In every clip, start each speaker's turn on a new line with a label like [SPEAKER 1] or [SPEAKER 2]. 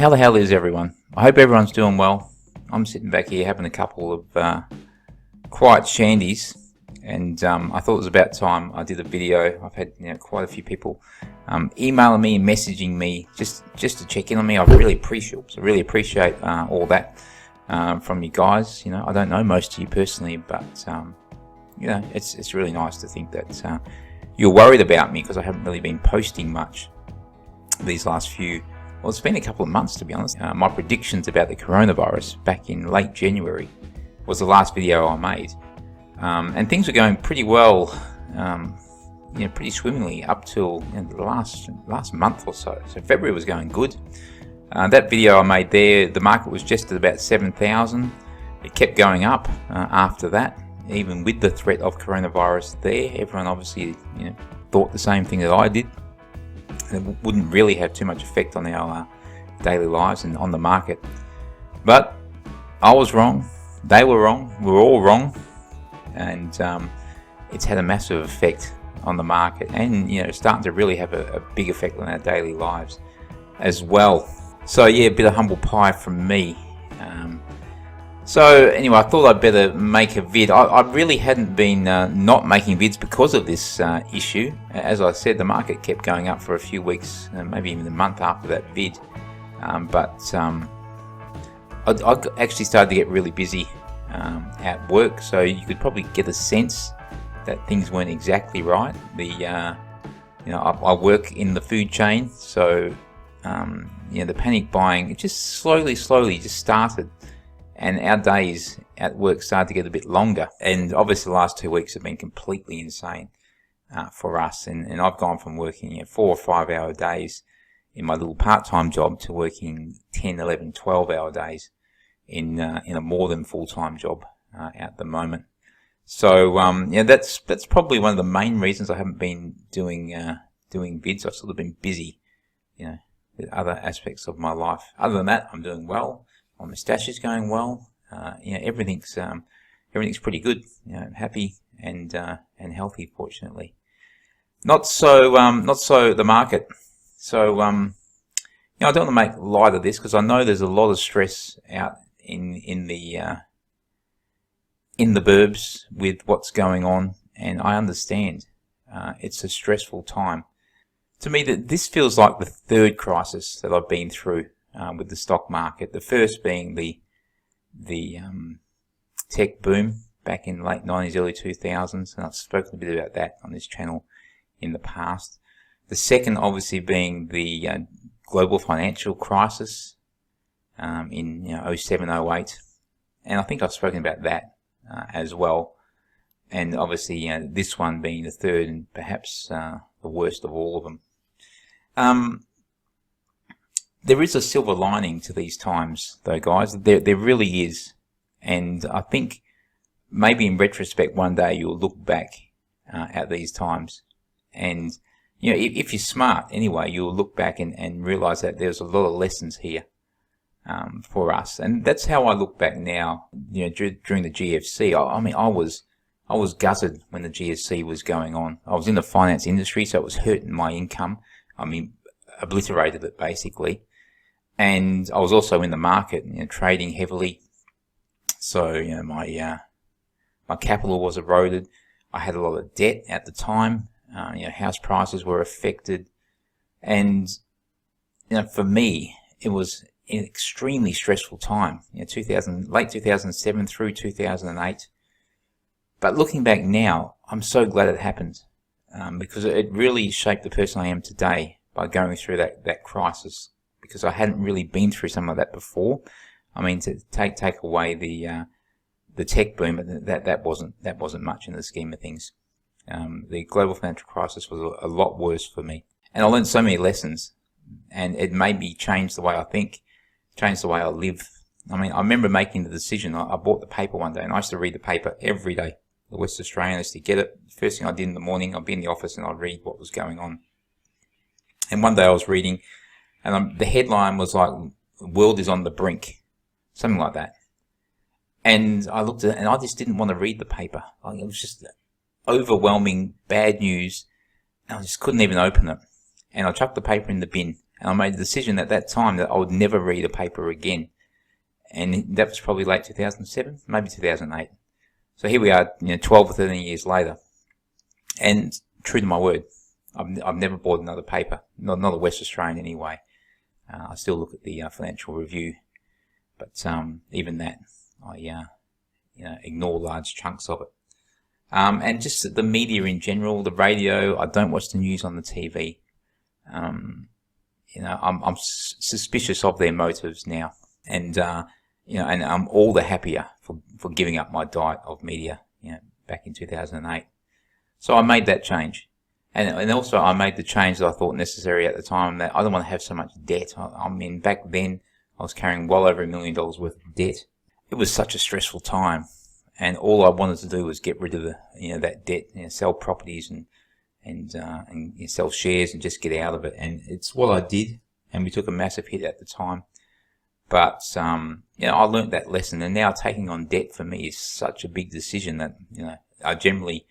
[SPEAKER 1] How the hell is everyone? I hope everyone's doing well. I'm sitting back here having a couple of quiet shandies, and I thought it was about time I did a video. I've had quite a few people emailing me and messaging me just to check in on me. I really appreciate all that from you guys. I don't know most of you personally, but it's really nice to think that you're worried about me because I haven't really been posting much these last few. Well, it's been a couple of months, to be honest. My predictions about the coronavirus back in late January was the last video I made. And things were going pretty well, pretty swimmingly up till the last month or so. So February was going good. That video I made there, the market was just at about 7,000. It kept going up after that, even with the threat of coronavirus there. Everyone obviously thought the same thing that I did. It wouldn't really have too much effect on our daily lives and on the market. But I was wrong. They were wrong. We were all wrong. And it's had a massive effect on the market, and starting to really have a big effect on our daily lives as well. So yeah, a bit of humble pie from me. So anyway, I thought I'd better make a vid. I really hadn't been not making vids because of this issue. As I said, the market kept going up for a few weeks, maybe even a month after that vid. But I actually started to get really busy at work, so you could probably get a sense that things weren't exactly right. I work in the food chain, so the panic buying, it just slowly just started. And our days at work started to get a bit longer. And obviously the last 2 weeks have been completely insane for us. And I've gone from working 4 or 5 hour days in my little part-time job to working 10, 11, 12 hour days in a more than full-time job at the moment. So that's probably one of the main reasons I haven't been doing vids. I've sort of been busy, with other aspects of my life. Other than that, I'm doing well. My moustache is going well. Everything's pretty good. I'm happy and healthy, fortunately. Not so the market. So I don't want to make light of this because I know there's a lot of stress out in the burbs with what's going on, and I understand. It's a stressful time. To me, this feels like the third crisis that I've been through with the stock market. The first being the tech boom back in late 90s, early 2000s, and I've spoken a bit about that on this channel in the past. The second, obviously, being the global financial crisis in 07, 08, and I think I've spoken about that as well. And obviously, this one being the third and perhaps the worst of all of them. There is a silver lining to these times, though, guys. There really is. And I think maybe in retrospect one day you'll look back at these times. And, if you're smart anyway, you'll look back and realize that there's a lot of lessons here for us. And that's how I look back now, during the GFC. I was gutted when the GFC was going on. I was in the finance industry, so it was hurting my income. Obliterated it, basically. And I was also in the market, trading heavily. So, my capital was eroded. I had a lot of debt at the time. House prices were affected. And, for me, it was an extremely stressful time. Late 2007 through 2008. But looking back now, I'm so glad it happened. Because it really shaped the person I am today by going through that crisis. Because I hadn't really been through some of that before. To take away the tech boom, that wasn't much in the scheme of things. The global financial crisis was a lot worse for me, and I learned so many lessons, and it made me change the way I think, change the way I live. I remember making the decision. I bought the paper one day, and I used to read the paper every day. The West Australian, I used to get it. First thing I did in the morning, I'd be in the office and I'd read what was going on. And one day I was reading, and the headline was like, "The world is on the brink," something like that. And I looked at it, and I just didn't want to read the paper. It was just overwhelming bad news, and I just couldn't even open it. And I chucked the paper in the bin, And I made the decision at that time that I would never read a paper again. And that was probably late 2007, maybe 2008. So here we are, 12 or 13 years later. And true to my word, I've never bought another paper, not a West Australian anyway. I still look at the Financial Review, but even that, I ignore large chunks of it. And just the media in general, the radio. I don't watch the news on the TV. I'm suspicious of their motives now, and and I'm all the happier for giving up my diet of media, back in 2008. So I made that change. And also I made the change that I thought necessary at the time, that I don't want to have so much debt. I mean, back then I was carrying well over $1 million worth of debt. It was such a stressful time, and all I wanted to do was get rid of that debt, sell properties and sell shares and just get out of it. And it's what I did, and we took a massive hit at the time. But I learned that lesson, and now taking on debt for me is such a big decision that I generally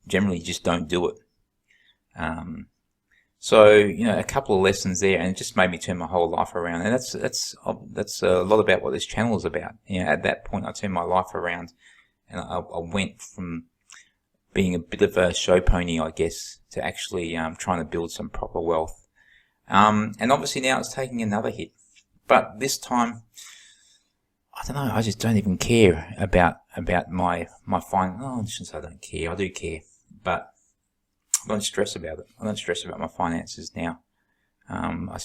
[SPEAKER 1] just don't do it. So a couple of lessons there, and it just made me turn my whole life around. And that's a lot about what this channel is about. At that point, I turned my life around, and I went from being a bit of a show pony, I guess, to actually trying to build some proper wealth. And obviously now it's taking another hit, but this time, I don't know. I just don't even care about my fine. Oh, I shouldn't say I don't care. I do care, but I don't stress about it. I don't stress about my finances now. I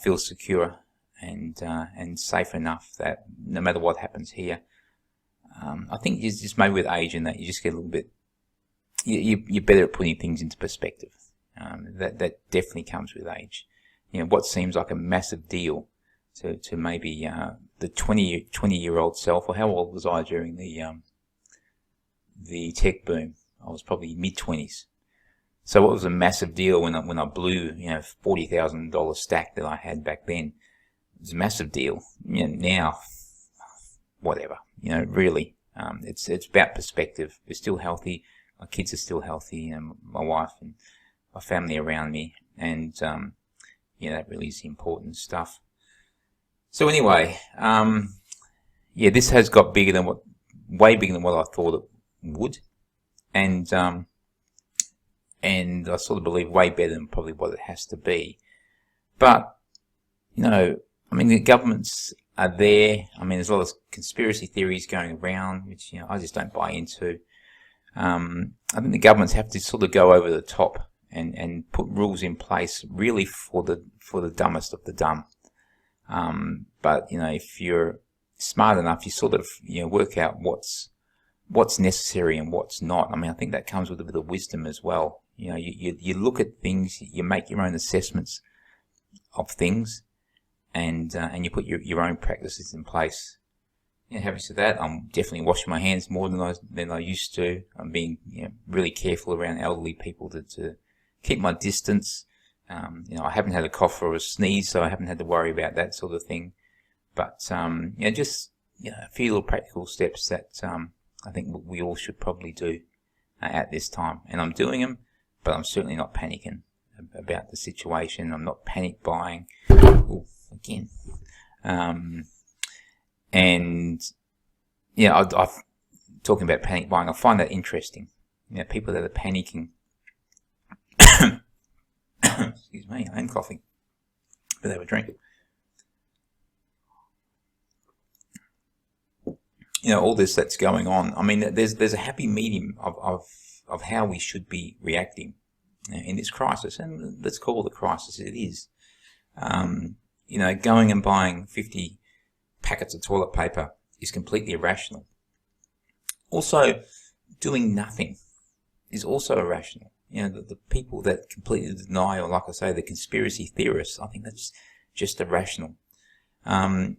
[SPEAKER 1] feel secure and safe enough that no matter what happens here, I think it's just maybe with age and that you just get a little bit. You're better at putting things into perspective. That definitely comes with age. What seems like a massive deal to maybe the 20-year-old self, or how old was I during the tech boom? I was probably mid-20s. So what was a massive deal when I blew $40,000 stack that I had back then? It was a massive deal. Now, whatever. Really, it's about perspective. We're still healthy. My kids are still healthy, and my wife and my family around me, and that really is the important stuff. So anyway, this has got way bigger than what I thought it would, and I sort of believe way better than probably what it has to be. But the governments are there. There's a lot of conspiracy theories going around, which I just don't buy into. I think the governments have to sort of go over the top and put rules in place really for the dumbest of the dumb. But if you're smart enough, you sort of work out what's necessary and what's not. I think that comes with a bit of wisdom as well. You look at things, you make your own assessments of things, and you put your own practices in place. Having said that, I'm definitely washing my hands more than I used to. I'm being really careful around elderly people to keep my distance. I haven't had a cough or a sneeze, so I haven't had to worry about that sort of thing. But just a few little practical steps that I think we all should probably do at this time. And I'm doing them, but I'm certainly not panicking about the situation. I'm not panic buying. Ooh, again. And I'm talking about panic buying. I find that interesting. People that are panicking. Excuse me, I am coughing. But have a drink. All this that's going on. There's a happy medium of how we should be reacting in this crisis, and let's call it a crisis. It is. Going and buying 50 packets of toilet paper is completely irrational. Also, doing nothing is also irrational. The people that completely deny, or like I say, the conspiracy theorists, I think that's just irrational. And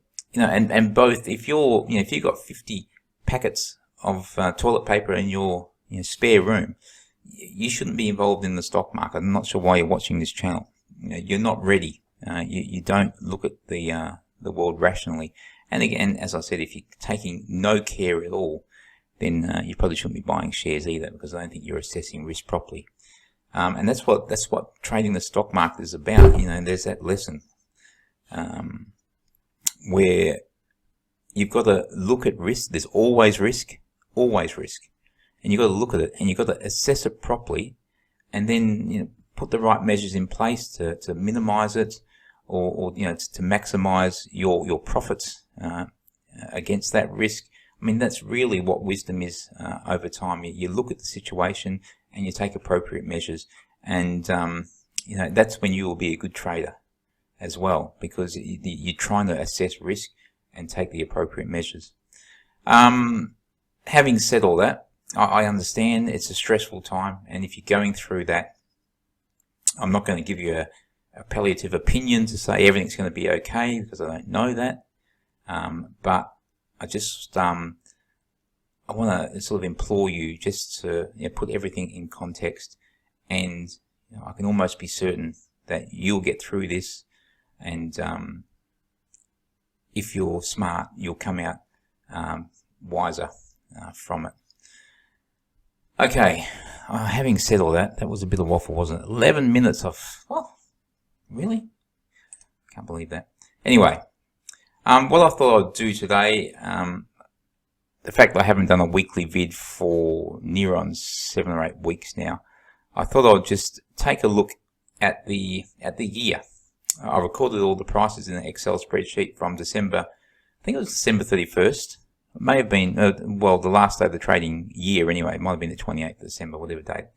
[SPEAKER 1] both, if you've got 50 packets of toilet paper in your spare room, you shouldn't be involved in the stock market. I'm not sure why you're watching this channel. You're not ready. You don't look at the world rationally. And again, as I said, if you're taking no care at all, then you probably shouldn't be buying shares either, because I don't think you're assessing risk properly. And that's what trading the stock market is about. There's that lesson. where you've got to look at risk. There's always risk, and you've got to look at it and you've got to assess it properly, and then put the right measures in place to minimize it, or to maximize your profits against that risk. I mean, that's really what wisdom is over time. You look at the situation and you take appropriate measures, and that's when you will be a good trader as well, because you're trying to assess risk and take the appropriate measures. Having said all that, I understand it's a stressful time, and if you're going through that, I'm not going to give you a palliative opinion to say everything's going to be okay, because I don't know that. But I just I want to sort of implore you just to put everything in context, and I can almost be certain that you'll get through this, and if you're smart, you'll come out wiser from it. Okay, having said all that, that was a bit of waffle, wasn't it? 11 minutes of, well, really? Can't believe that. Anyway, what I thought I'd do today, the fact that I haven't done a weekly vid for near on 7 or 8 weeks now, I thought I'd just take a look at the year. I recorded all the prices in an Excel spreadsheet from December, I think it was December 31st. It may have been, well, the last day of the trading year anyway. It might have been the 28th of December, whatever date.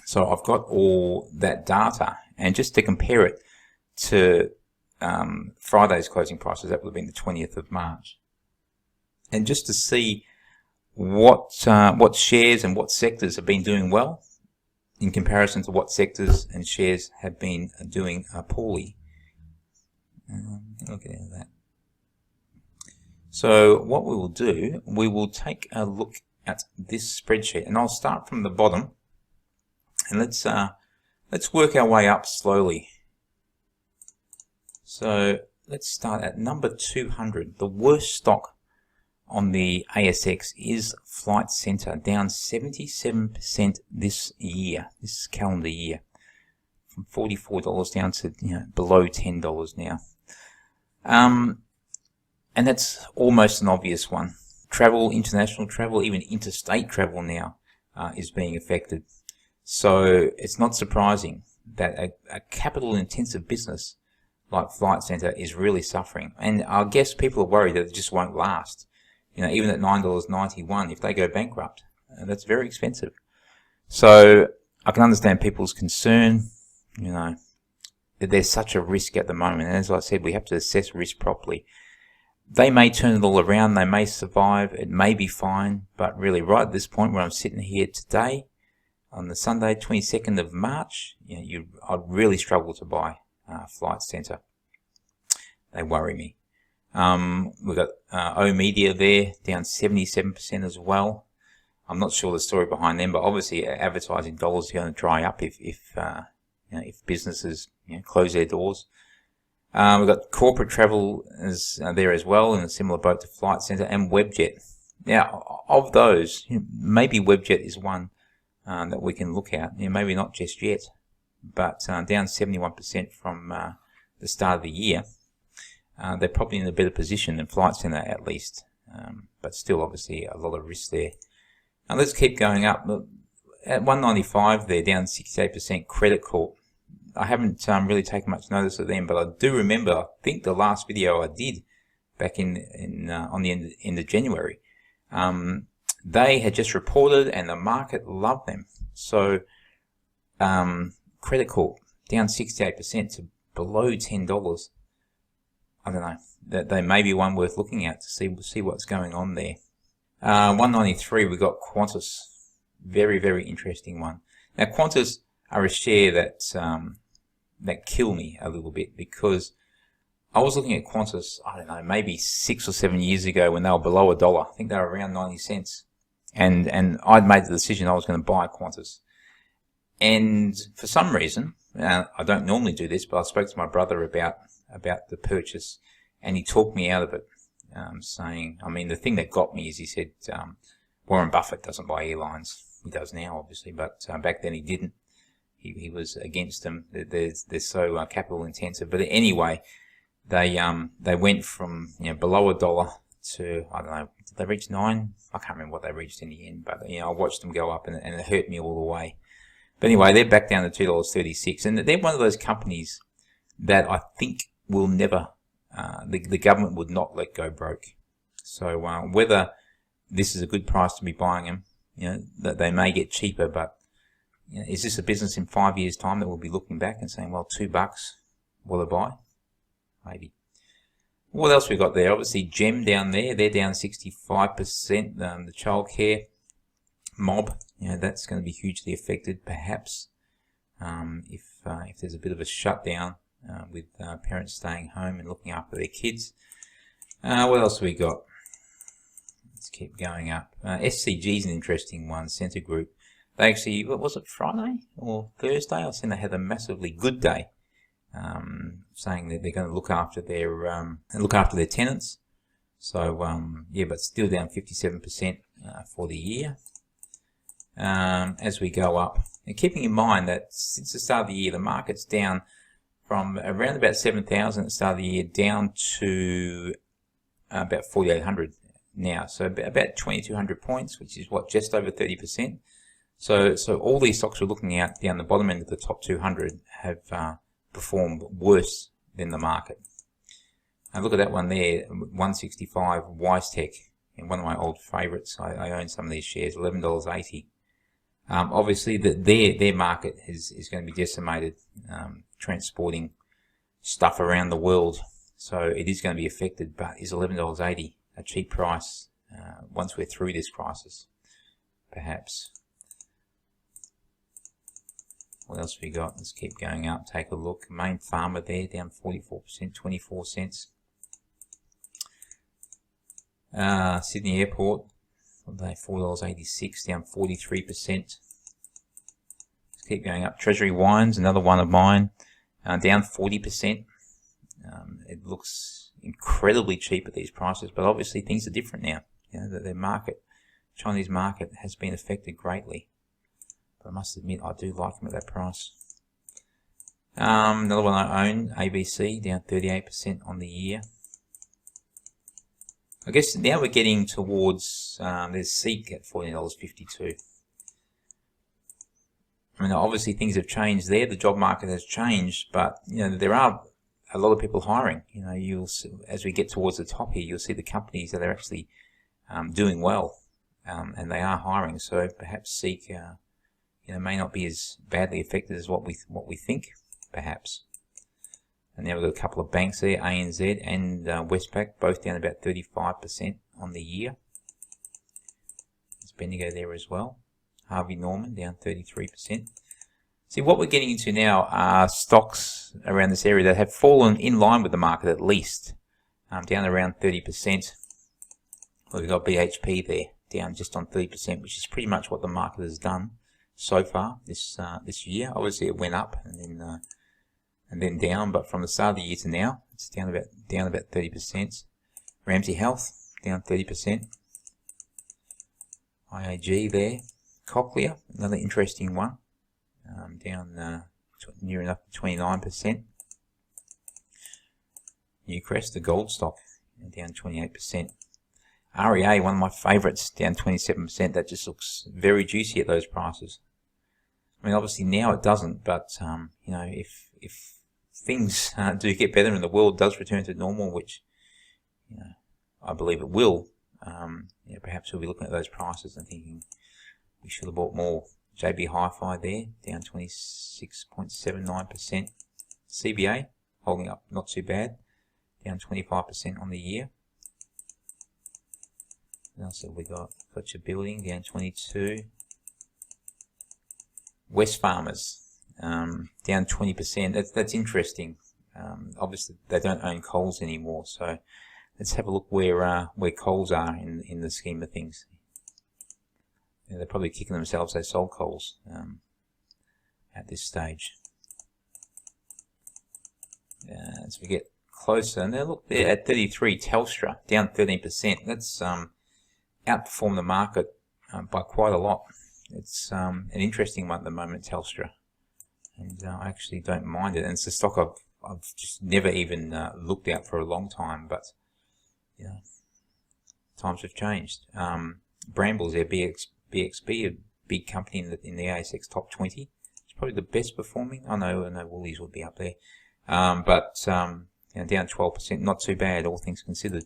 [SPEAKER 1] So I've got all that data, and just to compare it to Friday's closing prices, that would have been the 20th of March. And just to see what shares and what sectors have been doing well in comparison to what sectors and shares have been doing poorly. I'll get out of that. So what we will do, we will take a look at this spreadsheet, and I'll start from the bottom, and let's work our way up slowly. So let's start at number 200. The worst stock on the ASX is Flight Centre, down 77% this year, this calendar year, from $44 down to below $10 now. And that's almost an obvious one. Travel, international travel, even interstate travel now is being affected. So it's not surprising that a capital-intensive business like Flight Centre is really suffering. And I guess people are worried that it just won't last. Even at $9.91, if they go bankrupt, that's very expensive. So I can understand people's concern, that there's such a risk at the moment. And as I said, we have to assess risk properly. They may turn it all around, they may survive, it may be fine, but really right at this point where I'm sitting here today, on the Sunday, 22nd of March, I'd really struggle to buy Flight Centre. They worry me. We've got O Media there, down 77% as well. I'm not sure the story behind them, but obviously advertising dollars are going to dry up if businesses close their doors. We've got corporate travel there as well, in a similar boat to Flight Centre, and Webjet. Now, of those, maybe Webjet is one that we can look at. Maybe not just yet, but down 71% from the start of the year. They're probably in a better position than Flight Centre at least, but still obviously a lot of risk there. Now let's keep going up. At 195 they're down 68%. Credit Corp. I haven't really taken much notice of them, but I do remember, I think the last video I did back on the end of January, they had just reported and the market loved them. So Credit Corp down 68% to below $10. I don't know, that they may be one worth looking at to see what's going on there. 193 we got Qantas, very, very interesting one. Now Qantas are a share that kill me a little bit, because I was looking at Qantas, I don't know, maybe 6 or 7 years ago when they were below $1. I think they were around 90 cents. And I'd made the decision I was going to buy Qantas. And for some reason, I don't normally do this, but I spoke to my brother about the purchase, and he talked me out of it, saying, the thing that got me is he said, Warren Buffett doesn't buy airlines. He does now, obviously, but back then he didn't. he was against them. They're so capital intensive. But anyway, they went from below $1 to, I don't know, did they reach 9? I can't remember what they reached in the end. But I watched them go up, and it hurt me all the way. But anyway, they're back down to $2.36, and they're one of those companies that I think will never, the government would not let go broke. So whether this is a good price to be buying them, that they may get cheaper, but is this a business in 5 years' time that we'll be looking back and saying, well, $2, will I buy? Maybe. What else we got there? Obviously, Gem down there, they're down 65%. The childcare mob, that's going to be hugely affected, perhaps, if there's a bit of a shutdown with parents staying home and looking after their kids. What else have we got? Let's keep going up. SCG is an interesting one. Centre Group. They actually, what was it, Friday or Thursday? I seen they had a massively good day, saying that they're going to look after their tenants. So yeah, but still down 57% for the year. As we go up, and keeping in mind that since the start of the year, the market's down from around about 7,000 at the start of the year down to about 4,800 now. So about 2,200 points, which is what, just over 30%. So all these stocks we're looking at down the bottom end of the top 200 have performed worse than the market. And look at that one there, 165 WiseTech, and one of my old favourites. I own some of these shares, $11.80. Obviously, their market is going to be decimated, transporting stuff around the world. So it is going to be affected, but is $11.80 a cheap price once we're through this crisis? Perhaps. What else we got? Let's keep going up, take a look. Main Pharma there, down 44%, 24 cents. Sydney Airport, $4.86, down 43%. Let's keep going up. Treasury Wines, another one of mine, down 40%. It looks incredibly cheap at these prices, but obviously things are different now. The market, Chinese market, has been affected greatly. But I must admit, I do like them at that price. Another one I own, ABC, down 38% on the year. I guess now we're getting towards, there's Seek at $14.52. I mean, obviously things have changed there. The job market has changed, but, there are a lot of people hiring. You'll see, as we get towards the top here, you'll see the companies that are actually doing well, and they are hiring. So perhaps Seek, may not be as badly affected as what we think, perhaps. And now we've got a couple of banks there, ANZ and Westpac, both down about 35% on the year. There's Bendigo there as well. Harvey Norman down 33%. See, what we're getting into now are stocks around this area that have fallen in line with the market at least, down around 30%. Well, we've got BHP there, down just on 30%, which is pretty much what the market has done so far this year. Obviously, it went up and then down, but from the start of the year to now, it's down about 30%. Ramsay Health down 30%. IAG there. Cochlear, another interesting one, down near enough to 29%. Newcrest, the gold stock, down 28%. REA, one of my favourites, down 27%. That just looks very juicy at those prices. I mean, obviously now it doesn't, but if things do get better and the world does return to normal, which I believe it will, perhaps we'll be looking at those prices and thinking we should have bought more. JB Hi-Fi there, down 26.79%. CBA holding up not too bad, down 25% on the year. What else have we got? Fletcher Building down 22. Wesfarmers down 20%. That's interesting. Obviously they don't own Coles anymore, so let's have a look where Coles are in the scheme of things. They're probably kicking themselves they sold Coles at this stage. As we get closer, and look there at 33, Telstra down 13%. That's outperformed the market by quite a lot. It's an interesting one at the moment, Telstra. and I actually don't mind it. And it's a stock I've just never even looked at for a long time, but yeah, times have changed. Brambles, their BXB, a big company in the ASX top 20. It's probably the best performing. I know Woolies would be up there, but you know, down 12%, not too bad, all things considered.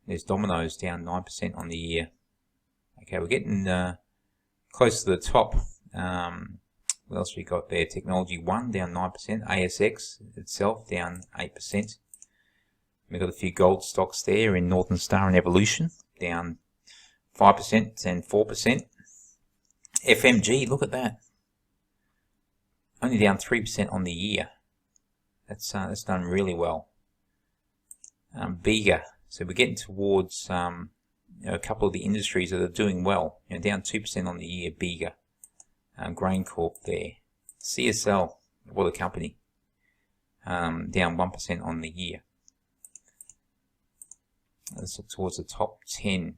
[SPEAKER 1] There's Domino's down 9% on the year. Okay, we're getting close to the top. What else we got there? Technology One down 9%. ASX itself down 8%. We've got a few gold stocks there in Northern Star and Evolution down 5% and 4%. FMG, look at that. Only down 3% on the year. That's done really well. Bega. So we're getting towards you know, a couple of the industries that are doing well. You know, down 2% on the year. Bega. Grain Corp there. CSL, what a company. Down 1% on the year. Let's look towards the top 10.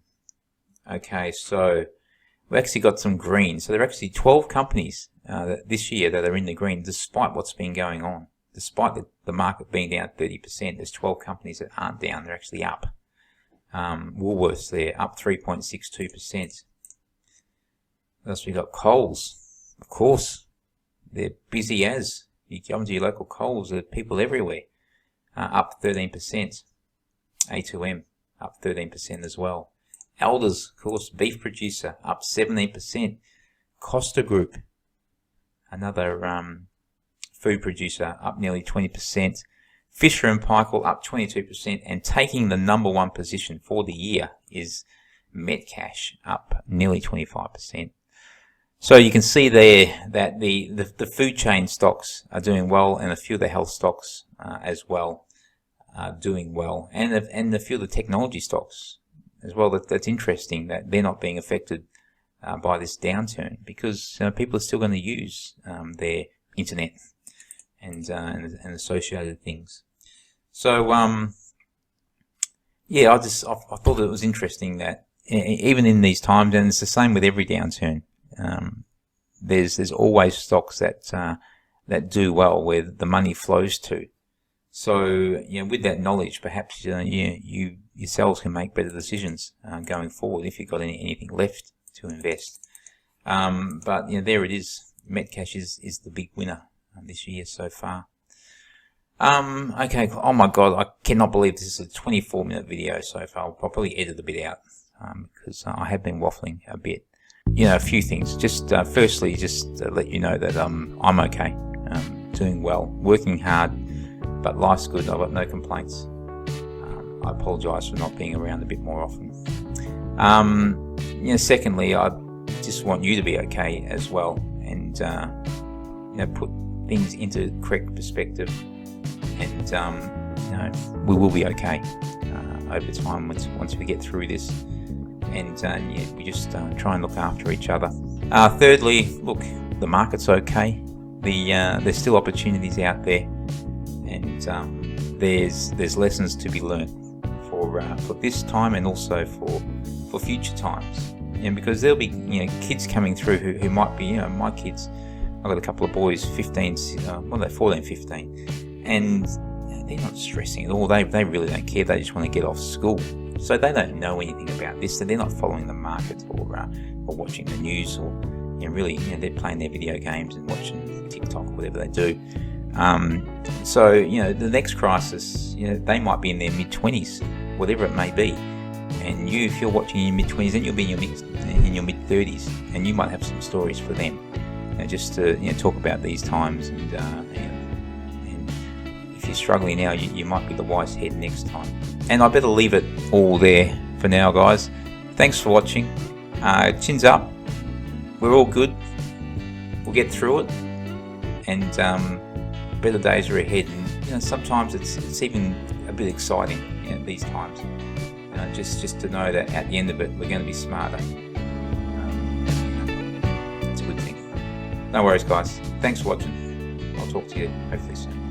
[SPEAKER 1] Okay, so we actually got some green. So there are actually 12 companies this year that are in the green, despite what's been going on. Despite the market being down 30%, there's 12 companies that aren't down. They're actually up. Woolworths there, up 3.62%. What else we got? Coles. Of course, they're busy as. You come to your local Coles, there are people everywhere. Up 13%. A2M, up 13% as well. Elders, of course, beef producer, up 17%. Costa Group, another food producer, up nearly 20%. Fisher and Paykel, up 22%. And taking the #1 position for the year is Metcash, up nearly 25%. So you can see there that the food chain stocks are doing well, and a few of the health stocks as well are doing well, and a few of the technology stocks as well. That's interesting that they're not being affected by this downturn, because people are still going to use their internet and associated things. So yeah, I thought it was interesting that even in these times, and it's the same with every downturn, there's always stocks that do well, where the money flows to. So you know, with that knowledge, perhaps you yourselves can make better decisions going forward if you've got anything left to invest. But you know, there it is. Metcash is the big winner this year so far. Okay. Oh my God, I cannot believe this is a 24-minute video so far. I'll probably edit a bit out because I have been waffling a bit. You know, a few things. Just firstly, just to let you know that I'm okay, doing well, working hard, but life's good. I've got no complaints. I apologise for not being around a bit more often. You know, secondly, I just want you to be okay as well, and you know, put things into correct perspective, and you know, we will be okay over time once we get through this. And yeah, we just try and look after each other. Thirdly, look, the market's okay. There's still opportunities out there, and there's lessons to be learned for this time, and also for future times. And because there'll be kids coming through who might be my kids. I've got a couple of boys, 15, well, they're 14, 15, and they're not stressing at all. They really don't care. They just want to get off school. So they don't know anything about this, so they're not following the market or watching the news, or really they're playing their video games and watching TikTok, whatever they do. So the next crisis, they might be in their mid-20s, whatever it may be, and if you're watching in your mid-20s, then you'll be in your mid-30s, and you might have some stories for them, just to talk about these times, and if you're struggling now, you might be the wise head next time. And I better leave it all there for now, guys. Thanks for watching. Chins up. We're all good. We'll get through it, and better days are ahead. And sometimes it's even a bit exciting these times. Just to know that at the end of it, we're going to be smarter. It's a good thing. No worries, guys. Thanks for watching. I'll talk to you hopefully soon.